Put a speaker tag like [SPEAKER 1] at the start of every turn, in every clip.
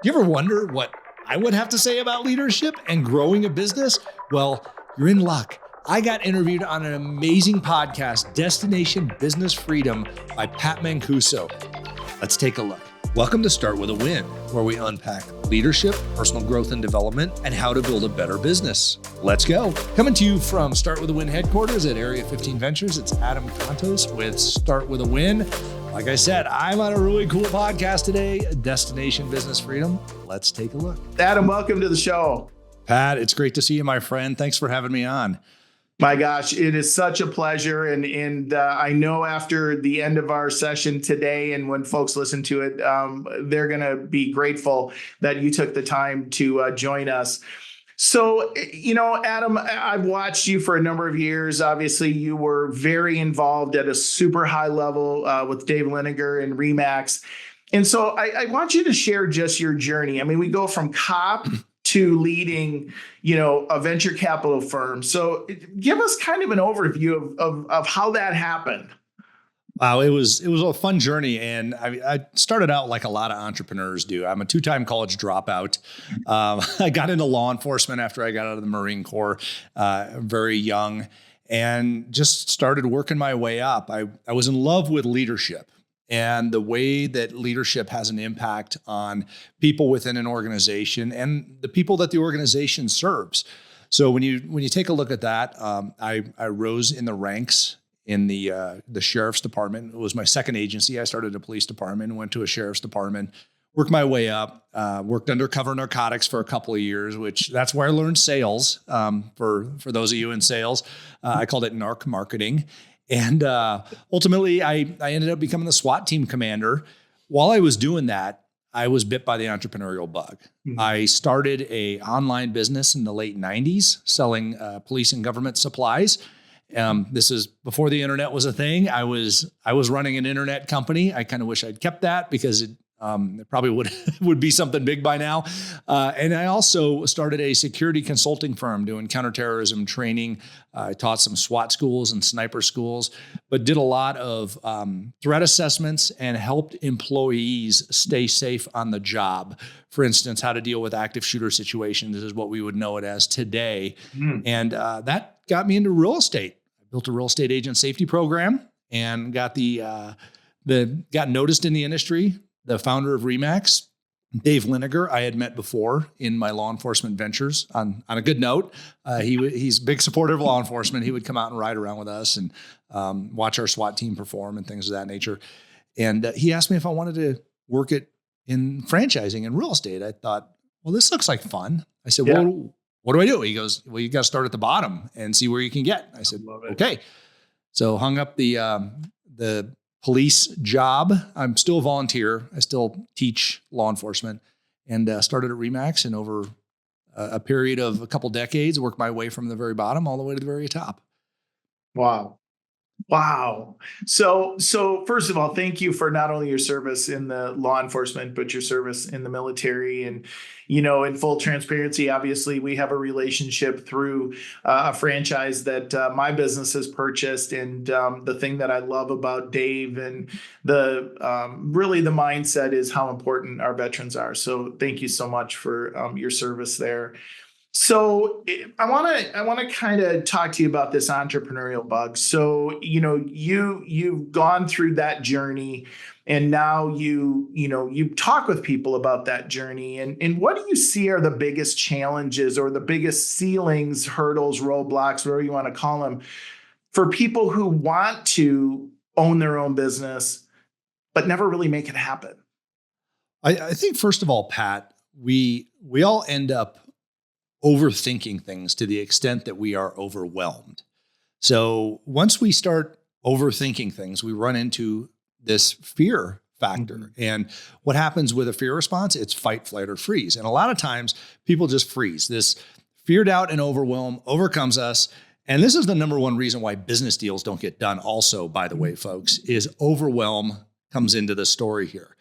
[SPEAKER 1] Do you ever wonder what I would have to say about leadership and growing a business? Well, you're in luck. I got interviewed on an amazing podcast, Destination Business Freedom by Pat Mancuso. Let's take a look. Welcome to Start With a Win, where we unpack leadership, personal growth and development, and how to build a better business. Let's go. Coming to you from Start With a Win headquarters at Area 15 Ventures, it's Adam Contos with Start With a Win. Like I said, I'm on a really cool podcast today, Destination Business Freedom. Let's take a look.
[SPEAKER 2] Adam, welcome to the show.
[SPEAKER 1] Pat, it's great to see you, my friend. Thanks for having me on.
[SPEAKER 2] My gosh, it is such a pleasure. And I know after the end of our session today and when folks listen to it, they're going to be grateful that you took the time to join us. So, Adam, I've watched you for a number of years. Obviously, you were very involved at a super high level with Dave Liniger and Remax. And so I want you to share just your journey. I mean, we go from cop to leading, a venture capital firm. So give us kind of an overview of how that happened.
[SPEAKER 1] Wow, it was a fun journey, and I started out like a lot of entrepreneurs do. I'm a two-time college dropout. I got into law enforcement after I got out of the Marine Corps, very young, and just started working my way up. I was in love with leadership and the way that leadership has an impact on people within an organization and the people that the organization serves. So when you take a look at that, I rose in the ranks in the sheriff's department. It was my second agency. I started a police department, went to a sheriff's department, worked my way up, worked undercover narcotics for a couple of years, which that's where I learned sales. For those of you in sales, I called it narc marketing. And ultimately, I ended up becoming the SWAT team commander. While I was doing that, I was bit by the entrepreneurial bug. Mm-hmm. I started a online business in the late 90s selling police and government supplies. This is before the internet was a thing. I was running an internet company. I kind of wish I'd kept that because it probably would be something big by now. And I also started a security consulting firm doing counterterrorism training. I taught some SWAT schools and sniper schools, but did a lot of threat assessments and helped employees stay safe on the job. For instance, how to deal with active shooter situations is what we would know it as today. Mm. And that got me into real estate. I built a real estate agent safety program and got got noticed in the industry. The founder of Remax, Dave Liniger, I had met before in my law enforcement ventures. On a good note, he's a big supporter of law enforcement. He would come out and ride around with us and watch our SWAT team perform and things of that nature. And he asked me if I wanted to work in franchising and real estate. I thought, well, this looks like fun. I said, yeah. Well, what do I do? He goes, well, you got to start at the bottom and see where you can get. I said, okay. So hung up the police job. I'm still a volunteer. I still teach law enforcement and started at Remax, and over a period of a couple decades, worked my way from the very bottom all the way to the very top.
[SPEAKER 2] Wow. So first of all, thank you for not only your service in the law enforcement, but your service in the military. And, in full transparency, obviously, we have a relationship through a franchise that my business has purchased. And the thing that I love about Dave and really the mindset is how important our veterans are. So thank you so much for your service there. So I want to kind of talk to you about this entrepreneurial bug. So, you've gone through that journey, and now you talk with people about that journey. And what do you see are the biggest challenges or the biggest ceilings, hurdles, roadblocks, whatever you want to call them, for people who want to own their own business, but never really make it happen?
[SPEAKER 1] I think, first of all, Pat, we all end up overthinking things to the extent that we are overwhelmed. So once we start overthinking things, we run into this fear factor. Mm-hmm. And what happens with a fear response? It's fight, flight, or freeze. And a lot of times people just freeze. This fear, doubt, and overwhelm overcomes us. And this is the number one reason why business deals don't get done also, by the way, folks, is overwhelm comes into the story here.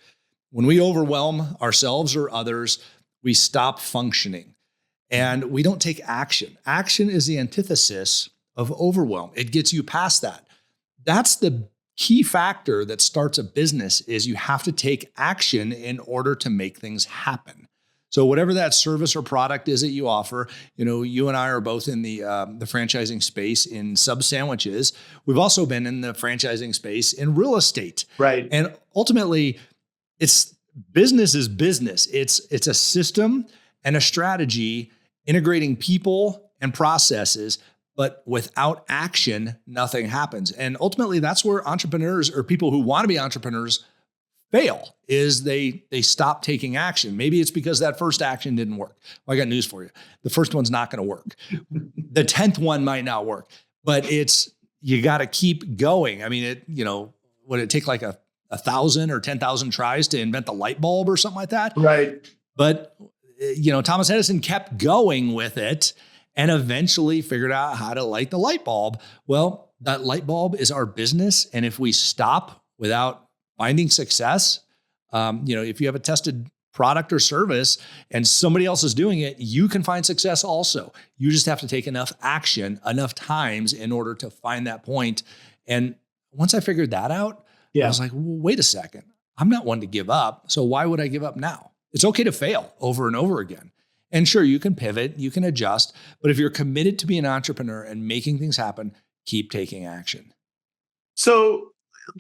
[SPEAKER 1] When we overwhelm ourselves or others, we stop functioning. And we don't take action. Action is the antithesis of overwhelm. It gets you past that. That's the key factor that starts a business, is you have to take action in order to make things happen. So whatever that service or product is that you offer, you and I are both in the franchising space in sub sandwiches. We've also been in the franchising space in real estate.
[SPEAKER 2] Right.
[SPEAKER 1] And ultimately, it's business is business. It's a system and a strategy integrating people and processes, but without action, nothing happens. And ultimately, that's where entrepreneurs or people who want to be entrepreneurs fail, is they stop taking action. Maybe it's because that first action didn't work. Well, I got news for you. The first one's not going to work. The 10th one might not work, but you got to keep going. I mean, would it take like a 1,000 or 10,000 tries to invent the light bulb or something like that?
[SPEAKER 2] Right.
[SPEAKER 1] But, Thomas Edison kept going with it and eventually figured out how to light the light bulb. Well, that light bulb is our business. And if we stop without finding success, if you have a tested product or service and somebody else is doing it, you can find success also. You just have to take enough action, enough times in order to find that point. And once I figured that out, I was like, well, wait a second. I'm not one to give up. So why would I give up now? It's okay to fail over and over again. And sure, you can pivot, you can adjust, but if you're committed to being an entrepreneur and making things happen, keep taking action.
[SPEAKER 2] So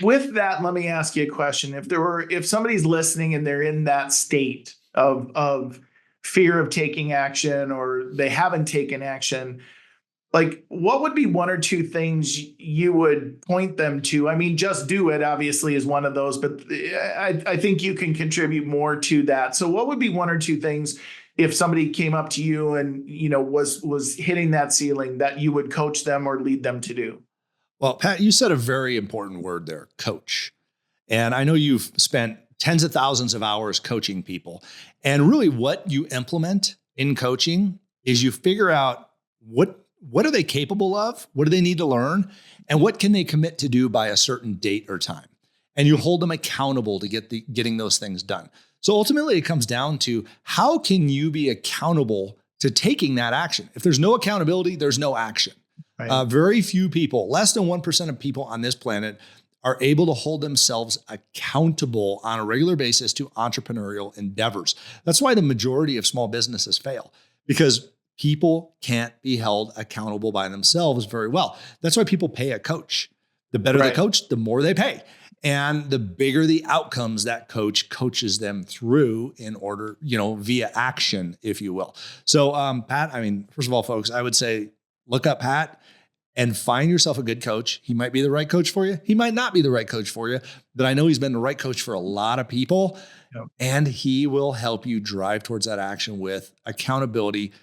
[SPEAKER 2] with that, let me ask you a question. If somebody's listening and they're in that state of fear of taking action, or they haven't taken action, like, what would be one or two things you would point them to? I mean, just do it, obviously, is one of those, but I think you can contribute more to that. So what would be one or two things if somebody came up to you and, was hitting that ceiling, that you would coach them or lead them to do?
[SPEAKER 1] Well, Pat, you said a very important word there, coach. And I know you've spent tens of thousands of hours coaching people. And really what you implement in coaching is you figure out what are they capable of? What do they need to learn? And what can they commit to do by a certain date or time? And you hold them accountable to getting those things done. So ultimately it comes down to, how can you be accountable to taking that action? If there's no accountability, there's no action. Right. Very few people, less than 1% of people on this planet, are able to hold themselves accountable on a regular basis to entrepreneurial endeavors. That's why the majority of small businesses fail, because people can't be held accountable by themselves very well. That's why people pay a coach. The better the coach, the more they pay. And the bigger the outcomes that coach coaches them through in order, via action, if you will. So, Pat, first of all, folks, I would say, look up Pat and find yourself a good coach. He might be the right coach for you. He might not be the right coach for you, but I know he's been the right coach for a lot of people. Yep. And he will help you drive towards that action with accountability,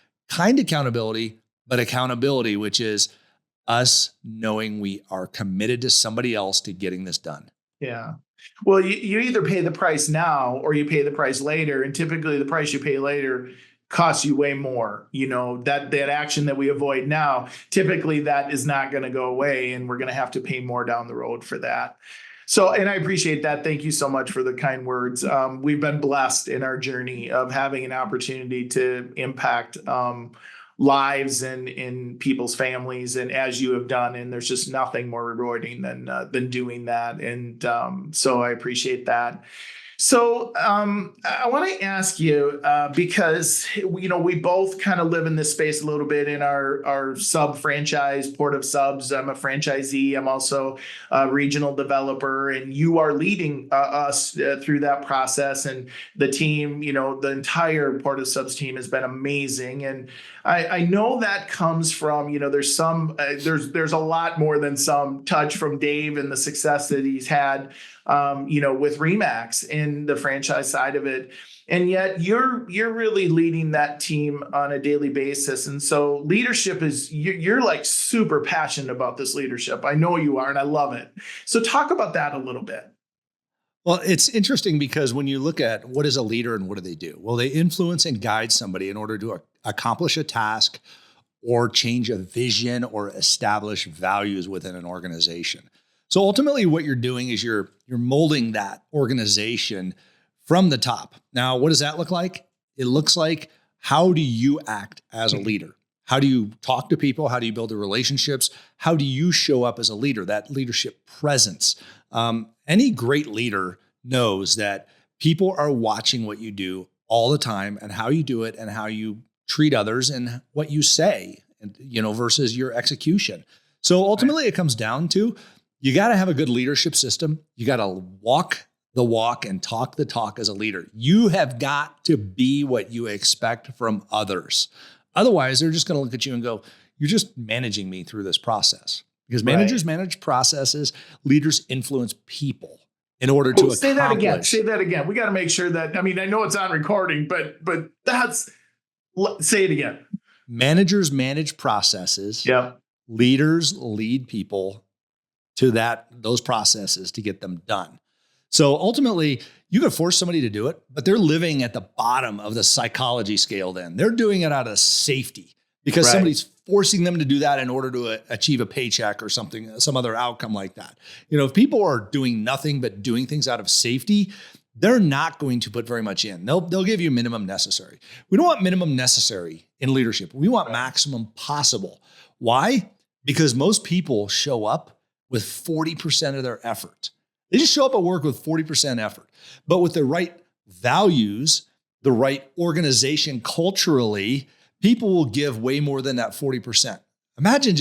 [SPEAKER 1] but accountability, which is us knowing we are committed to somebody else to getting this done.
[SPEAKER 2] Yeah. Well, you either pay the price now or you pay the price later. And typically the price you pay later costs you way more. That action that we avoid now, typically that is not going to go away, and we're going to have to pay more down the road for that. So, and I appreciate that. Thank you so much for the kind words. We've been blessed in our journey of having an opportunity to impact lives and in people's families, and as you have done, and there's just nothing more rewarding than doing that. And so I appreciate that. So I want to ask you, because, we both kind of live in this space a little bit in our sub franchise, Port of Subs. I'm a franchisee. I'm also a regional developer, and you are leading us through that process. And the team, the entire Port of Subs team has been amazing. And I know that comes from, there's a lot more than some touch from Dave and the success that he's had, with Remax in the franchise side of it. And yet you're really leading that team on a daily basis. And so leadership is, you're like super passionate about this leadership. I know you are, and I love it. So talk about that a little bit.
[SPEAKER 1] Well, it's interesting because when you look at what is a leader and what do they do? Well, they influence and guide somebody in order to accomplish a task or change a vision or establish values within an organization. So ultimately what you're doing is you're molding that organization from the top. Now, what does that look like? It looks like, how do you act as a leader? How do you talk to people? How do you build the relationships? How do you show up as a leader? That leadership presence. Any great leader knows that people are watching what you do all the time, and how you do it and how you treat others and what you say, and, versus your execution. So ultimately it comes down to, you got to have a good leadership system. You got to walk the walk and talk the talk as a leader. You have got to be what you expect from others. Otherwise, they're just going to look at you and go, you're just managing me through this process. Because managers manage processes, leaders influence people in order to accomplish.
[SPEAKER 2] Say that again. We got to make sure that, I know it's on recording, but say it again.
[SPEAKER 1] Managers manage processes.
[SPEAKER 2] Yep.
[SPEAKER 1] Leaders lead people to those processes to get them done. So ultimately, you could force somebody to do it, but they're living at the bottom of the psychology scale then. They're doing it out of safety because somebody's forcing them to do that in order to achieve a paycheck or something, some other outcome like that. If people are doing nothing but doing things out of safety, they're not going to put very much in. They'll give you minimum necessary. We don't want minimum necessary in leadership. We want maximum possible. Why? Because most people show up with 40% of their effort. They just show up at work with 40% effort. But with the right values, the right organization culturally, people will give way more than that 40%. Imagine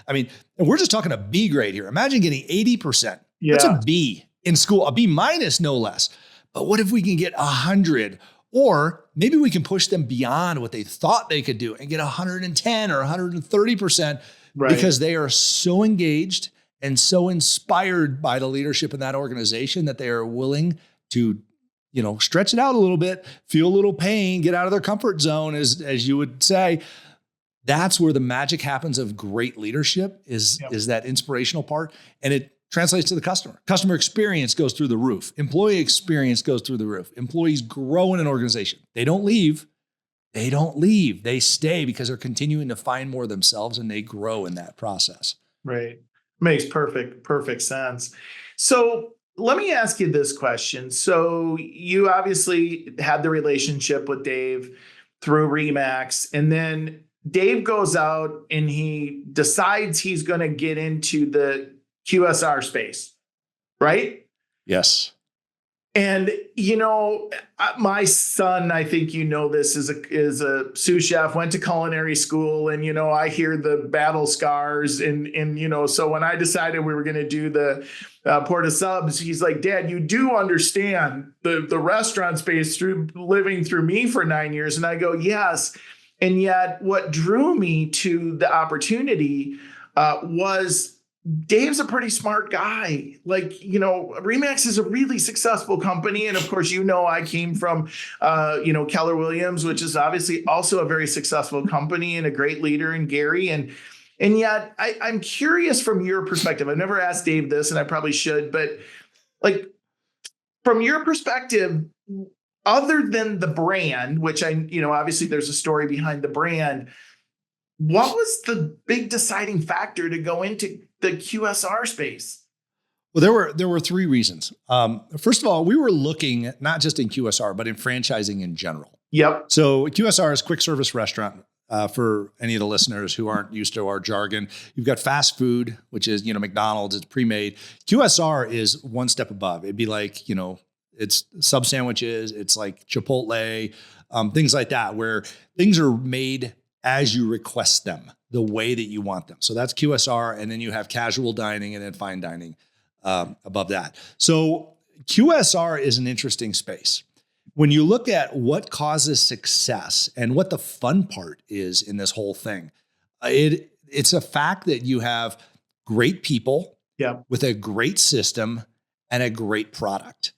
[SPEAKER 1] and we're just talking a B grade here. Imagine getting 80%. Yeah. That's a B in school, a B minus, no less. But what if we can get 100? Or maybe we can push them beyond what they thought they could do and get 110 or 130% because they are so engaged and so inspired by the leadership in that organization that they are willing to, stretch it out a little bit, feel a little pain, get out of their comfort zone, as you would say. That's where the magic happens of great leadership is that inspirational part. And it translates to the customer. Customer experience goes through the roof. Employee experience goes through the roof. Employees grow in an organization. They don't leave. They stay because they're continuing to find more themselves and they grow in that process.
[SPEAKER 2] Right. Makes perfect sense. So let me ask you this question. So you obviously had the relationship with Dave through Remax, and then Dave goes out and he decides he's going to get into the QSR space, right?
[SPEAKER 1] Yes.
[SPEAKER 2] And, my son, I think this, is a sous chef, went to culinary school, and, I hear the battle scars. And so when I decided we were going to do the Porta Subs, he's like, Dad, you do understand the restaurant space through living through me for 9 years. And I go, yes. And yet what drew me to the opportunity was Dave's a pretty smart guy. Remax is a really successful company. And of course, I came from, Keller Williams, which is obviously also a very successful company and a great leader in Gary. And yet I'm curious from your perspective. I've never asked Dave this, and I probably should, but from your perspective, other than the brand, which obviously there's a story behind the brand, what was the big deciding factor to go into the QSR space?
[SPEAKER 1] Well, there were three reasons. First of all, we were looking not just in QSR, but in franchising in general.
[SPEAKER 2] Yep.
[SPEAKER 1] So QSR is quick service restaurant. For any of the listeners who aren't used to our jargon, you've got fast food, which is, McDonald's, it's pre-made. QSR is one step above. It'd be like, it's sub sandwiches, it's like Chipotle, things like that, where things are made as you request them, the way that you want them. So that's QSR. And then you have casual dining and then fine dining above that. So QSR is an interesting space. When you look at what causes success and what the fun part is in this whole thing, it's a fact that you have great people with a great system and a great product.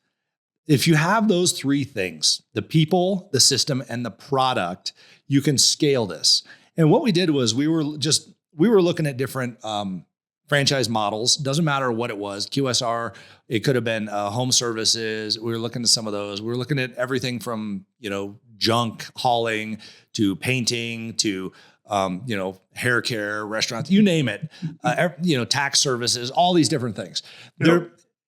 [SPEAKER 1] If you have those three things, the people, the system, and the product, you can scale this. And what we did was we were looking at different franchise models. Doesn't matter what it was. QSR, it could have been home services. We were looking at some of those. We were looking at everything from, junk hauling to painting to, hair care, restaurants, you name it, tax services, all these different things.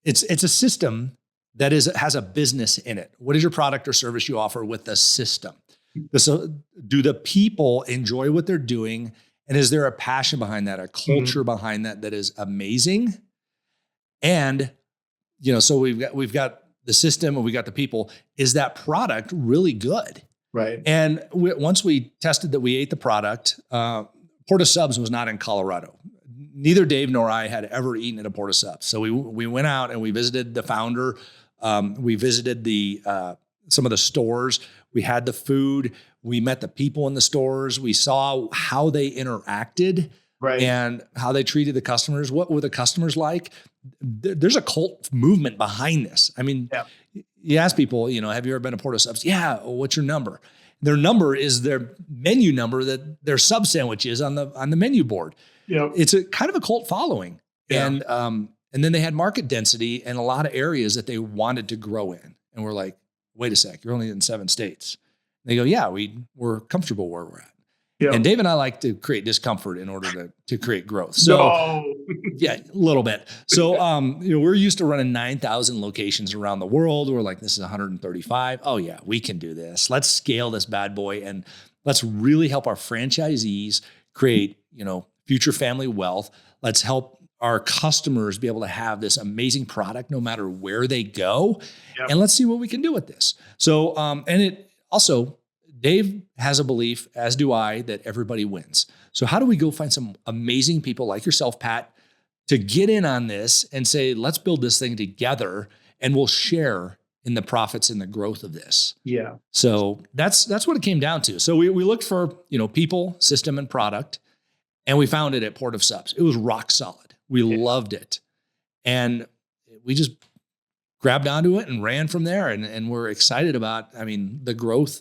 [SPEAKER 1] It's a system that has a business in it. What is your product or service you offer with the system? So do the people enjoy what they're doing? And is there a passion behind that, a culture behind that is amazing? And, so we've got the system and we got the people. Is that product really good?
[SPEAKER 2] Right.
[SPEAKER 1] And once we tested that we ate the product, Porta Subs was not in Colorado. Neither Dave nor I had ever eaten at a Porta Subs. So we went out and we visited the founder. We visited some of the stores. We had the food. We met the people in the stores. We saw how they interacted and how they treated the customers. What were the customers like? There's a cult movement behind this. I mean, you ask people, have you ever been to Porta Subs? Yeah. Well, what's your number? Their number is their menu number that their sub sandwich is on the menu board.
[SPEAKER 2] Yep.
[SPEAKER 1] It's a kind of a cult following. Yeah. And then they had market density in a lot of areas that they wanted to grow in. And we're like, wait a sec, you're only in 7 states. And they go, yeah, we're comfortable where we're at. Yep. And Dave and I like to create discomfort in order to create growth. So yeah, a little bit. So, we're used to running 9,000 locations around the world. We're like, this is 135. Oh yeah, we can do this. Let's scale this bad boy. And let's really help our franchisees create, future family wealth. Let's help our customers be able to have this amazing product no matter where they go. Yep. And let's see what we can do with this. So, and it also, Dave has a belief, as do I, that everybody wins. So how do we go find some amazing people like yourself, Pat, to get in on this and say, let's build this thing together and we'll share in the profits and the growth of this.
[SPEAKER 2] Yeah.
[SPEAKER 1] So that's what it came down to. So we looked for, people, system, and product, and we found it at Port of Subs. It was rock solid. We loved it. And we just grabbed onto it and ran from there. And we're excited about, the growth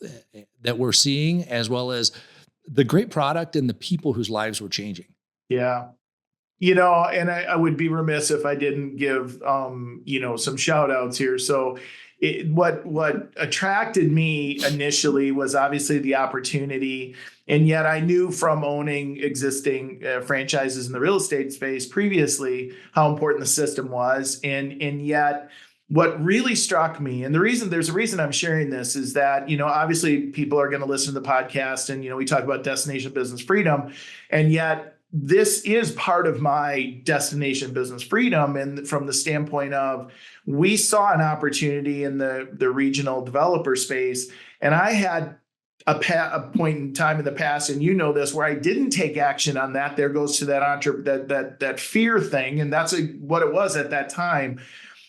[SPEAKER 1] that we're seeing, as well as the great product and the people whose lives we're changing.
[SPEAKER 2] Yeah. And I would be remiss if I didn't give, some shout outs here. So what attracted me initially was obviously the opportunity. And yet I knew from owning existing franchises in the real estate space previously how important the system was. And yet what really struck me, and there's a reason I'm sharing this, is that, obviously people are going to listen to the podcast and, we talk about destination business freedom. And yet this is part of my destination business freedom. And from the standpoint of, we saw an opportunity in the regional developer space. And I had a point in time in the past, and this, where I didn't take action on that. There goes to that fear thing. And that's what it was at that time.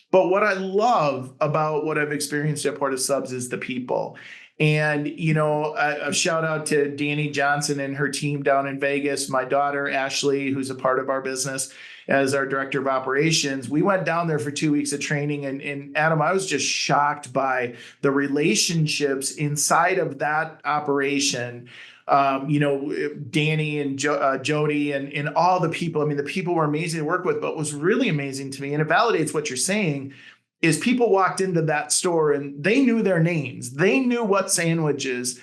[SPEAKER 2] But what I love about what I've experienced at Port of Subs is the people. And, a shout out to Danny Johnson and her team down in Vegas, my daughter, Ashley, who's a part of our business as our director of operations. We went down there for 2 weeks of training. And Adam, I was just shocked by the relationships inside of that operation. Danny and Jody and all the people. The people were amazing to work with, but what was really amazing to me, and it validates what you're saying, is people walked into that store and they knew their names. They knew what sandwiches.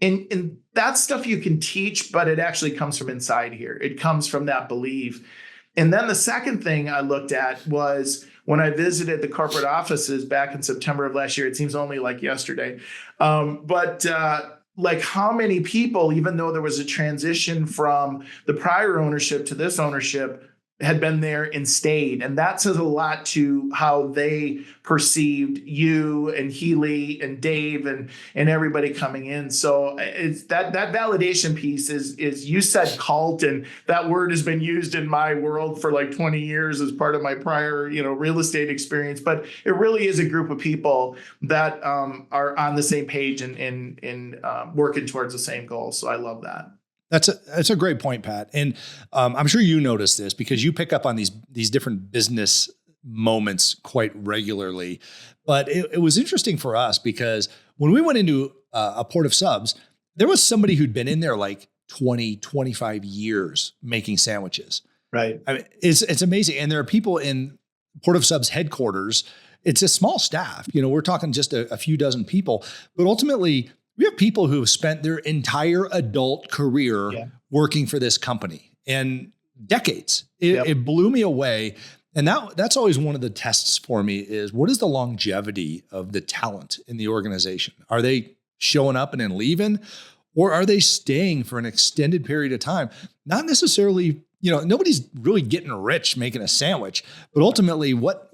[SPEAKER 2] And that's stuff you can teach, but it actually comes from inside here. It comes from that belief. And then the second thing I looked at was when I visited the corporate offices back in September of last year. It seems only like yesterday. Like how many people, even though there was a transition from the prior ownership to this ownership, had been there and stayed. And that says a lot to how they perceived you and Healy and Dave and everybody coming in. So it's that validation piece is you said cult, and that word has been used in my world for like 20 years as part of my prior, real estate experience. But it really is a group of people that are on the same page and working towards the same goal. So I love that.
[SPEAKER 1] That's a great point, Pat. And I'm sure you notice this because you pick up on these different business moments quite regularly. But it was interesting for us because when we went into a Port of Subs, there was somebody who'd been in there like 20, 25 years making sandwiches.
[SPEAKER 2] Right.
[SPEAKER 1] It's amazing. And there are people in Port of Subs headquarters. It's a small staff. We're talking just a few dozen people, but ultimately we have people who have spent their entire adult career working for this company and decades. It blew me away. And that's always one of the tests for me is what is the longevity of the talent in the organization? Are they showing up and then leaving, or are they staying for an extended period of time? Not necessarily nobody's really getting rich making a sandwich, but ultimately what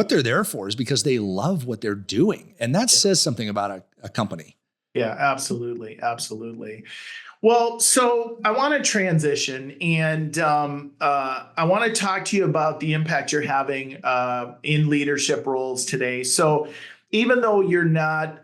[SPEAKER 1] they're there for is because they love what they're doing. And that says something about a company.
[SPEAKER 2] Yeah, absolutely. Absolutely. Well, so I want to transition and I want to talk to you about the impact you're having in leadership roles today. So, even though you're not,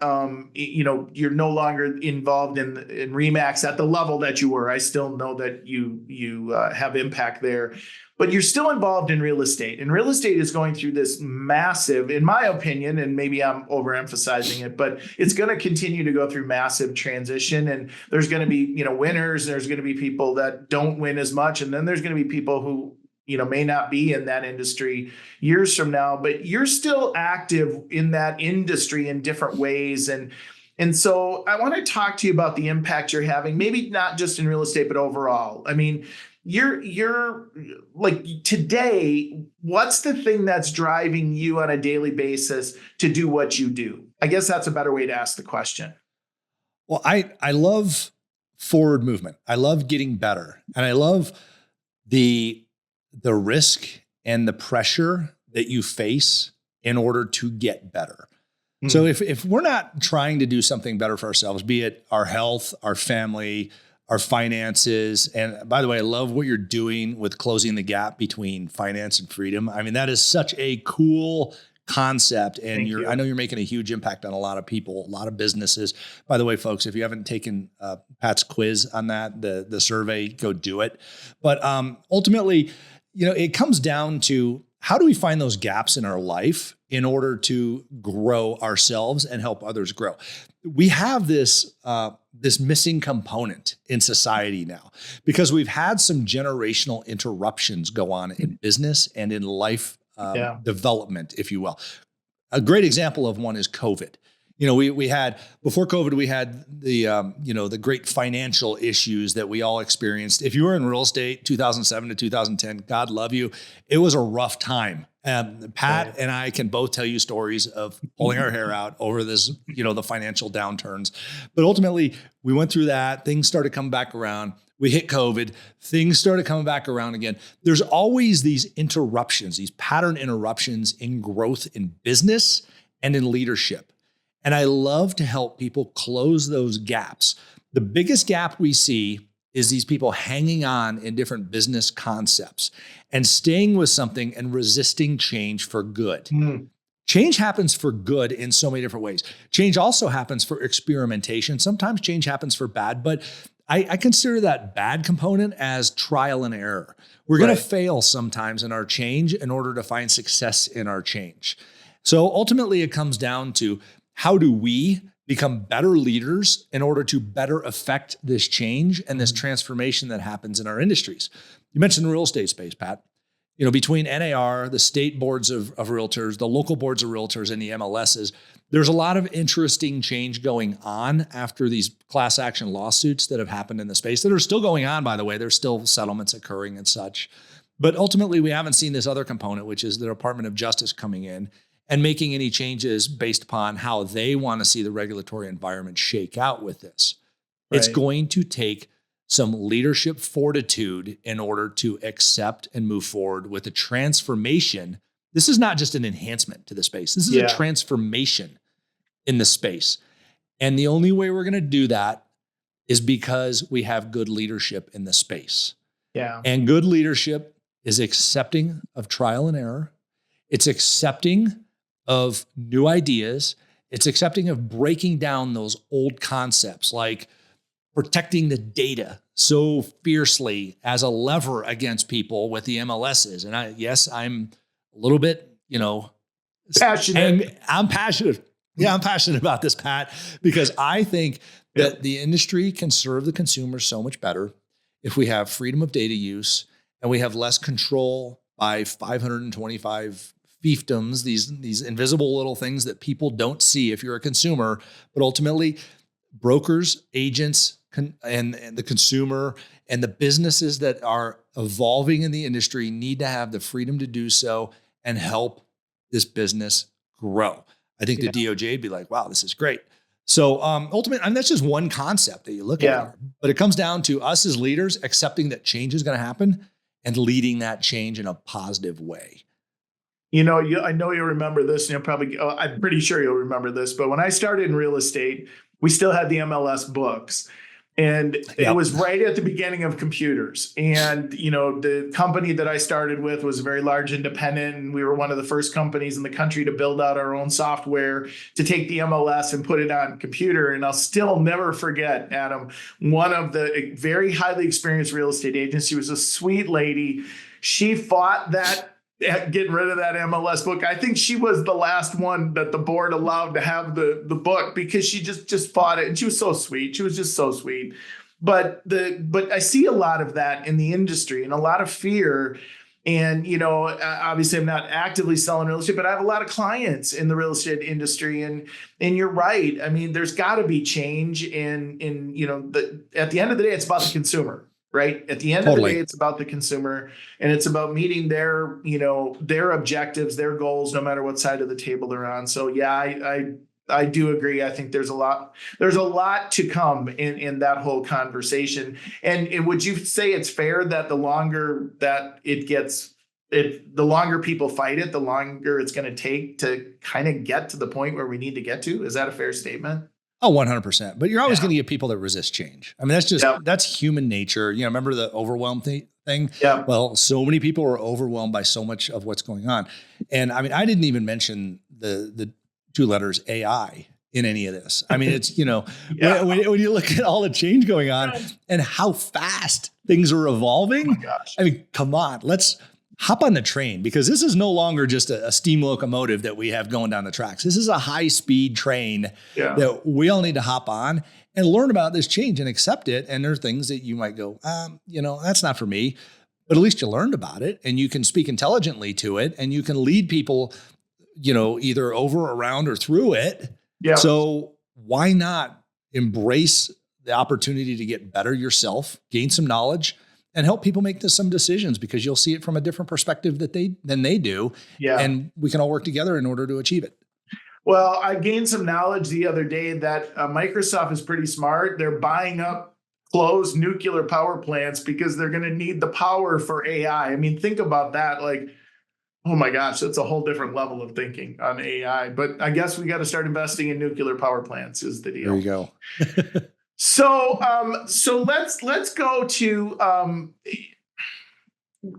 [SPEAKER 2] you're no longer involved in Remax at the level that you were, I still know that you have impact there. But you're still involved in real estate, and real estate is going through this massive, in my opinion, and maybe I'm overemphasizing it, but it's going to continue to go through massive transition. And there's going to be, winners, and there's going to be people that don't win as much, and then there's going to be people who may not be in that industry years from now, but you're still active in that industry in different ways. And so I want to talk to you about the impact you're having, maybe not just in real estate, but overall. I mean, you're like today, what's the thing that's driving you on a daily basis to do what you do? I guess that's a better way to ask the question.
[SPEAKER 1] Well, I love forward movement. I love getting better. And I love the risk and the pressure that you face in order to get better. Mm. So if we're not trying to do something better for ourselves, be it our health, our family, our finances, and by the way, I love what you're doing with closing the gap between finance and freedom. I mean, that is such a cool concept, and I know you're making a huge impact on a lot of people, a lot of businesses. By the way, folks, if you haven't taken Pat's quiz on that, the survey, go do it. But ultimately, it comes down to how do we find those gaps in our life in order to grow ourselves and help others grow? We have this missing component in society now because we've had some generational interruptions go on in business and in life development, if you will. A great example of one is COVID. We had, before COVID, we had the great financial issues that we all experienced. If you were in real estate, 2007 to 2010, God love you. It was a rough time. Pat and I can both tell you stories of pulling our hair out over this, the financial downturns. But ultimately, we went through that. Things started coming back around. We hit COVID. Things started coming back around again. There's always these interruptions, these pattern interruptions in growth in business and in leadership. And I love to help people close those gaps. The biggest gap we see is these people hanging on in different business concepts and staying with something and resisting change for good. Mm. Change happens for good in so many different ways. Change also happens for experimentation. Sometimes change happens for bad, but I consider that bad component as trial and error. We're going to fail sometimes in our change in order to find success in our change. So ultimately, it comes down to how do we become better leaders in order to better affect this change and this transformation that happens in our industries. You mentioned the real estate space, Pat. Between NAR, the state boards of realtors, the local boards of realtors, and the MLSs, there's a lot of interesting change going on after these class action lawsuits that have happened in the space that are still going on, by the way. There's still settlements occurring and such. But ultimately, we haven't seen this other component, which is the Department of Justice coming in and making any changes based upon how they want to see the regulatory environment shake out with this. Right. It's going to take some leadership fortitude in order to accept and move forward with a transformation. This is not just an enhancement to the space. This is a transformation in the space. And the only way we're going to do that is because we have good leadership in the space. Yeah. And good leadership is accepting of trial and error. It's accepting of new ideas. It's accepting of breaking down those old concepts like protecting the data so fiercely as a lever against people with the MLSs. And I'm a little bit,
[SPEAKER 2] passionate.
[SPEAKER 1] And I'm passionate. Yeah, I'm passionate about this, Pat, because I think that the industry can serve the consumer so much better if we have freedom of data use and we have less control by 525 fiefdoms, these invisible little things that people don't see if you're a consumer, but ultimately brokers, agents, and the consumer and the businesses that are evolving in the industry need to have the freedom to do so and help this business grow. I think the DOJ would be like, wow, this is great. So ultimately, that's just one concept that you look at here, but it comes down to us as leaders accepting that change is going to happen and leading that change in a positive way.
[SPEAKER 2] I know you'll remember this, and I'm pretty sure you'll remember this, but when I started in real estate, we still had the MLS books. And it was right at the beginning of computers. And, the company that I started with was a very large independent. And we were one of the first companies in the country to build out our own software to take the MLS and put it on computer. And I'll still never forget, Adam, one of the very highly experienced real estate agents. She was a sweet lady. She fought that getting rid of that MLS book. I think she was the last one that the board allowed to have the book, because she just fought it. And she was so sweet. She was just so sweet. But I see a lot of that in the industry, and a lot of fear. And, obviously I'm not actively selling real estate, but I have a lot of clients in the real estate industry. And you're right. I mean, there's got to be change at the end of the day, it's about the consumer. Right. At the end of the day, it's about the consumer, and it's about meeting their objectives, their goals, no matter what side of the table they're on. So, yeah, I do agree. I think there's a lot to come in that whole conversation. And would you say it's fair that the longer that the longer people fight it, the longer it's going to take to kind of get to the point where we need to get to? Is that a fair statement?
[SPEAKER 1] Oh, 100%. But you're always going to get people that resist change. I mean, that's human nature. Remember the overwhelm thing?
[SPEAKER 2] Yeah.
[SPEAKER 1] Well, so many people are overwhelmed by so much of what's going on. And I mean, I didn't even mention the two letters AI in any of this. I mean, it's, when you look at all the change going on and how fast things are evolving,
[SPEAKER 2] oh my gosh.
[SPEAKER 1] I mean, come on, let's hop on the train, because this is no longer just a steam locomotive that we have going down the tracks. This is a high-speed train that we all need to hop on and learn about this change and accept it. And there are things that you might go, that's not for me, but at least you learned about it, and you can speak intelligently to it, and you can lead people, either over, around, or through it. Yeah. So why not embrace the opportunity to get better yourself, gain some knowledge, and help people make some decisions, because you'll see it from a different perspective than they do. Yeah. And we can all work together in order to achieve it.
[SPEAKER 2] Well, I gained some knowledge the other day that Microsoft is pretty smart. They're buying up closed nuclear power plants because they're going to need the power for AI. I mean, think about that. Like, oh my gosh, that's a whole different level of thinking on AI. But I guess we got to start investing in nuclear power plants is the deal.
[SPEAKER 1] There you go.
[SPEAKER 2] So let's go to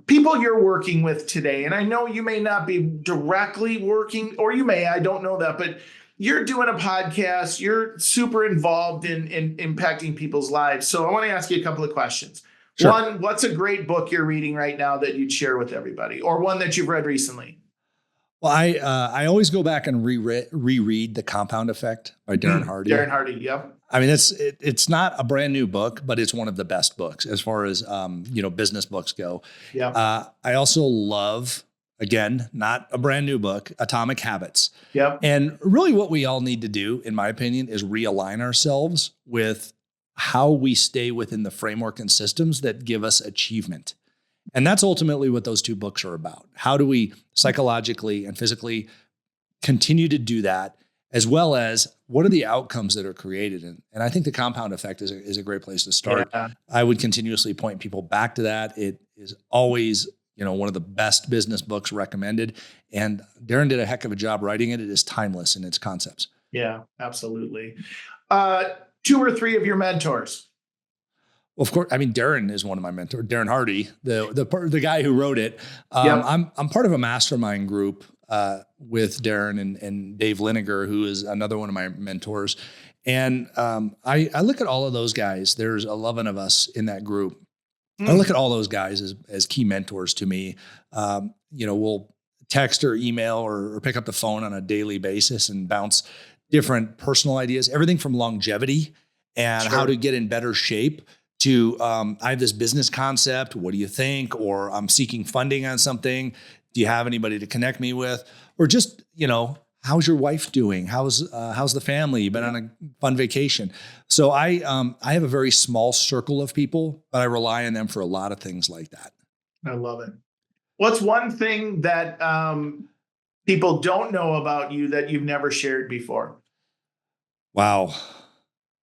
[SPEAKER 2] people you're working with today. And I know you may not be directly working, or you may, I don't know that, but you're doing a podcast. You're super involved in impacting people's lives. So I want to ask you a couple of questions. Sure. One, what's a great book you're reading right now that you'd share with everybody, or one that you've read recently?
[SPEAKER 1] Well, I always go back and reread The Compound Effect by Darren Hardy.
[SPEAKER 2] Darren Hardy, yep.
[SPEAKER 1] I mean, it's not a brand new book, but it's one of the best books as far as business books go. Yeah. I also love, again, not a brand new book, Atomic Habits. Yep. And really, what we all need to do, in my opinion, is realign ourselves with how we stay within the framework and systems that give us achievement. And that's ultimately what those two books are about. How do we psychologically and physically continue to do that, as well as what are the outcomes that are created? And I think The Compound Effect is a great place to start. Yeah. I would continuously point people back to that. It is always, one of the best business books recommended. And Darren did a heck of a job writing it. It is timeless in its concepts.
[SPEAKER 2] Yeah, absolutely. 2 or 3 of your mentors.
[SPEAKER 1] Well, of course, I mean, Darren is one of my mentors, Darren Hardy, the guy who wrote it. Yep. I'm part of a mastermind group with Darren and Dave Liniger, who is another one of my mentors. And I look at all of those guys. There's 11 of us in that group. I look at all those guys as key mentors to me. We'll text or email or pick up the phone on a daily basis and bounce different personal ideas, everything from longevity and how to get in better shape to I have this business concept. What do you think? Or I'm seeking funding on something. Do you have anybody to connect me with? Or just, how's your wife doing? How's the family? You been on a fun vacation? So I have a very small circle of people, but I rely on them for a lot of things like that.
[SPEAKER 2] I love it. What's one thing that people don't know about you that you've never shared before?
[SPEAKER 1] Wow.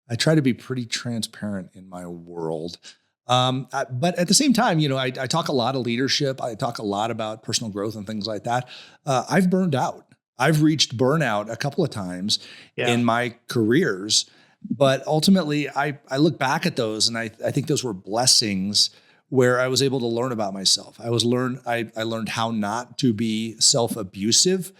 [SPEAKER 1] I try to be pretty transparent in my world. But at the same time, I talk a lot of leadership. I talk a lot about personal growth and things like that. I've burned out. I've reached burnout a couple of times in my careers, but ultimately I look back at those and I think those were blessings where I was able to learn about myself. I learned how not to be self-abusive,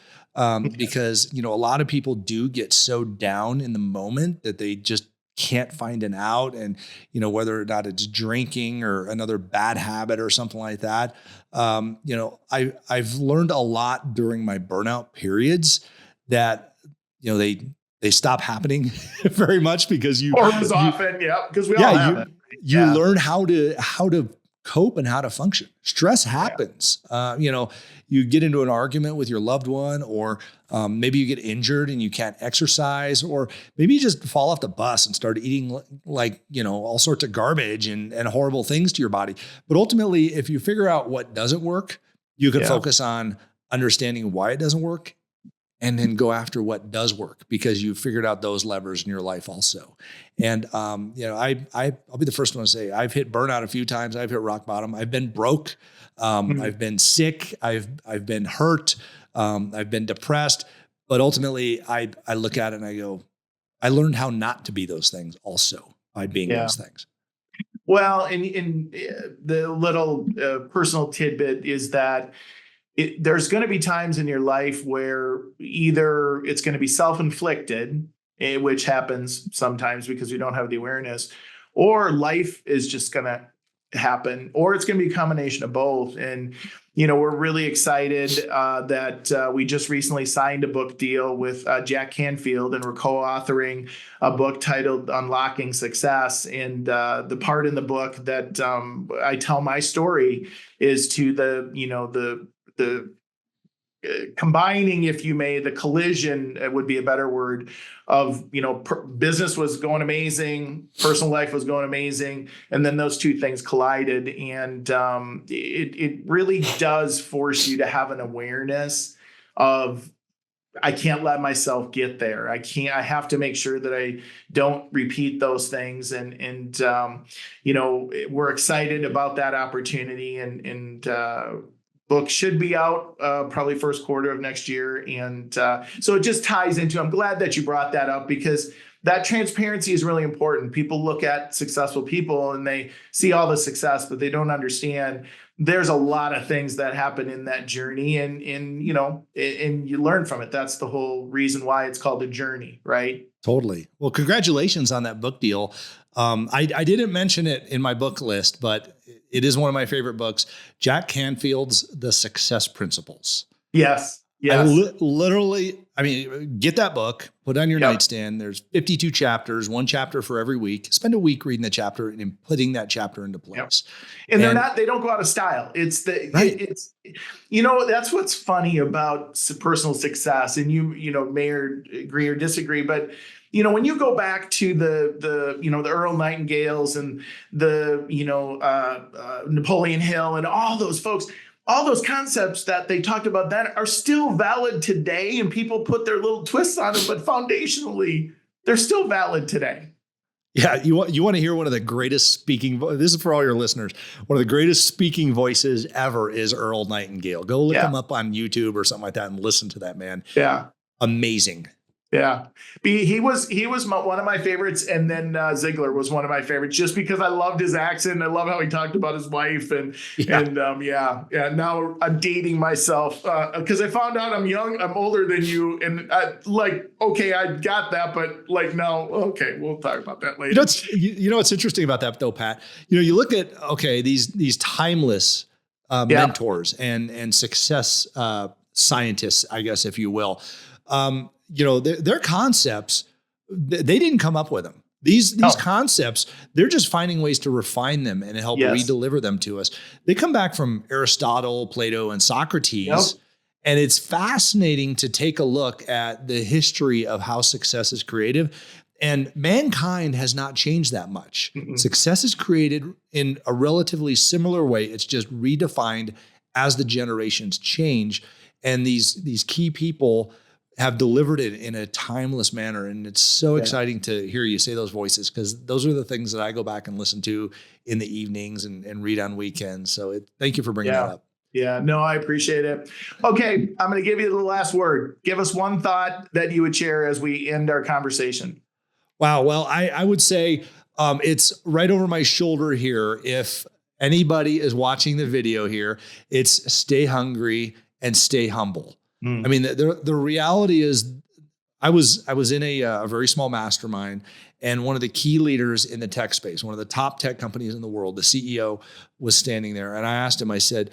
[SPEAKER 1] because, a lot of people do get so down in the moment that they just can't find an out. And, whether or not it's drinking or another bad habit or something like that. I've learned a lot during my burnout periods that, they stop happening very much because
[SPEAKER 2] often. Yeah. Because we all have it.
[SPEAKER 1] You learn how to cope and how to function. Stress happens. You get into an argument with your loved one, or maybe you get injured and you can't exercise, or maybe you just fall off the bus and start eating all sorts of garbage and horrible things to your body. But ultimately, if you figure out what doesn't work, you can focus on understanding why it doesn't work, and then go after what does work, because you've figured out those levers in your life also. And, I'll be the first one to say I've hit burnout a few times. I've hit rock bottom. I've been broke. I've been sick. I've been hurt. I've been depressed, but ultimately I look at it and I go, I learned how not to be those things also by being those things.
[SPEAKER 2] Well, and the little personal tidbit is that there's going to be times in your life where either it's going to be self-inflicted, which happens sometimes because you don't have the awareness, or life is just going to happen, or it's going to be a combination of both. And, we're really excited that we just recently signed a book deal with Jack Canfield, and we're co-authoring a book titled Unlocking Success. And the part in the book that I tell my story is to the combining, if you may, the collision would be a better word of, business was going amazing, personal life was going amazing. And then those two things collided. And it really does force you to have an awareness of, I can't let myself get there. I have to make sure that I don't repeat those things. And we're excited about that opportunity, and book should be out probably first quarter of next year. And so it just ties into, I'm glad that you brought that up, because that transparency is really important. People look at successful people and they see all the success, but they don't understand there's a lot of things that happen in that journey, and you learn from it. That's the whole reason why it's called a journey, right?
[SPEAKER 1] Totally. Well, congratulations on that book deal. I didn't mention it in my book list, but it is one of my favorite books, Jack Canfield's The Success Principles.
[SPEAKER 2] Yes.
[SPEAKER 1] Literally, get that book, put it on your nightstand. There's 52 chapters, one chapter for every week. Spend a week reading the chapter and putting that chapter into place.
[SPEAKER 2] And they don't go out of style. It's that's what's funny about personal success, and you may agree or disagree, but when you go back to the Earl Nightingales and Napoleon Hill and all those folks, all those concepts that they talked about then are still valid today, and people put their little twists on them, but foundationally, they're still valid today.
[SPEAKER 1] Yeah, you want to hear one of the greatest speaking, this is for all your listeners, one of the greatest speaking voices ever is Earl Nightingale. Go look him up on YouTube or something like that and listen to that man.
[SPEAKER 2] Yeah.
[SPEAKER 1] Amazing.
[SPEAKER 2] Yeah, he was one of my favorites, and then Ziegler was one of my favorites, just because I loved his accent. I love how he talked about his wife, and now I'm dating myself because I found out I'm older than you, and okay, I got that, but no, okay, we'll talk about that later.
[SPEAKER 1] What's interesting about that though, Pat? You look at these timeless mentors and success scientists, I guess, if you will. Their concepts, they didn't come up with them. These concepts, they're just finding ways to refine them and help re-deliver them to us. They come back from Aristotle, Plato, and Socrates. And it's fascinating to take a look at the history of how success is created. And mankind has not changed that much. Mm-mm. Success is created in a relatively similar way. It's just redefined as the generations change. And these key people have delivered it in a timeless manner. And it's so exciting to hear you say those voices, because those are the things that I go back and listen to in the evenings and read on weekends. So thank you for bringing that up.
[SPEAKER 2] Yeah, no, I appreciate it. Okay, I'm going to give you the last word. Give us one thought that you would share as we end our conversation.
[SPEAKER 1] Wow. Well, I would say it's right over my shoulder here. If anybody is watching the video here, it's stay hungry and stay humble. I mean, the reality is I was in a very small mastermind, and one of the key leaders in the tech space, one of the top tech companies in the world, the CEO was standing there. And I asked him, I said,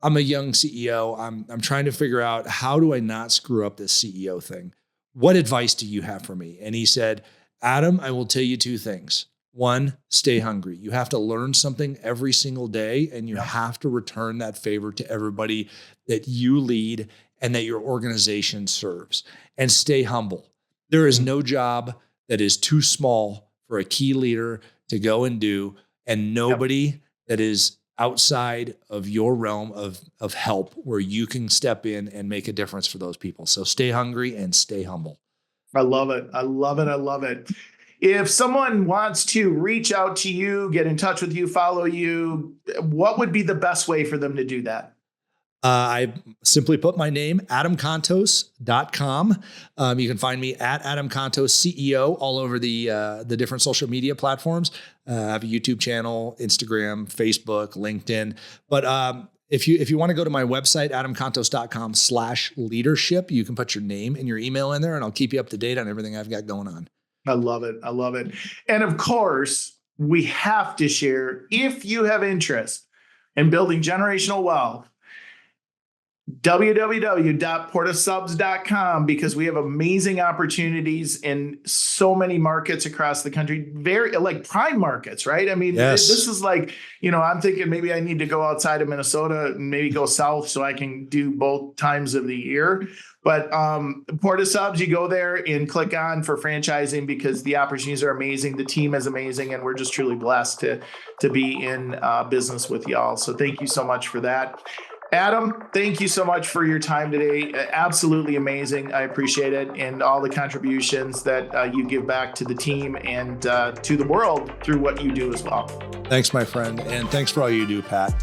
[SPEAKER 1] I'm a young CEO. I'm trying to figure out, how do I not screw up this CEO thing? What advice do you have for me? And he said, Adam, I will tell you two things. One, stay hungry. You have to learn something every single day, and you have to return that favor to everybody that you lead and that your organization serves. And stay humble. There is no job that is too small for a key leader to go and do, and nobody that is outside of your realm of help where you can step in and make a difference for those people. So stay hungry and stay humble.
[SPEAKER 2] I love it. I love it. I love it. If someone wants to reach out to you, get in touch with you, follow you, what would be the best way for them to do that?
[SPEAKER 1] I simply put my name, adamcontos.com. You can find me at Adam Contos CEO all over the different social media platforms. I have a YouTube channel, Instagram, Facebook, LinkedIn. But if you want to go to my website, adamcontos.com/leadership, you can put your name and your email in there, and I'll keep you up to date on everything I've got going on.
[SPEAKER 2] I love it. I love it. And of course, we have to share, if you have interest in building generational wealth, www.portasubs.com, because we have amazing opportunities in so many markets across the country, very like prime markets, right? I mean, this is like, I'm thinking maybe I need to go outside of Minnesota and maybe go south so I can do both times of the year. But PortaSubs, you go there and click on for franchising, because the opportunities are amazing. The team is amazing, and we're just truly blessed to be in business with y'all. So thank you so much for that. Adam, thank you so much for your time today. Absolutely amazing. I appreciate it. And all the contributions that you give back to the team and to the world through what you do as well.
[SPEAKER 1] Thanks, my friend. And thanks for all you do, Pat.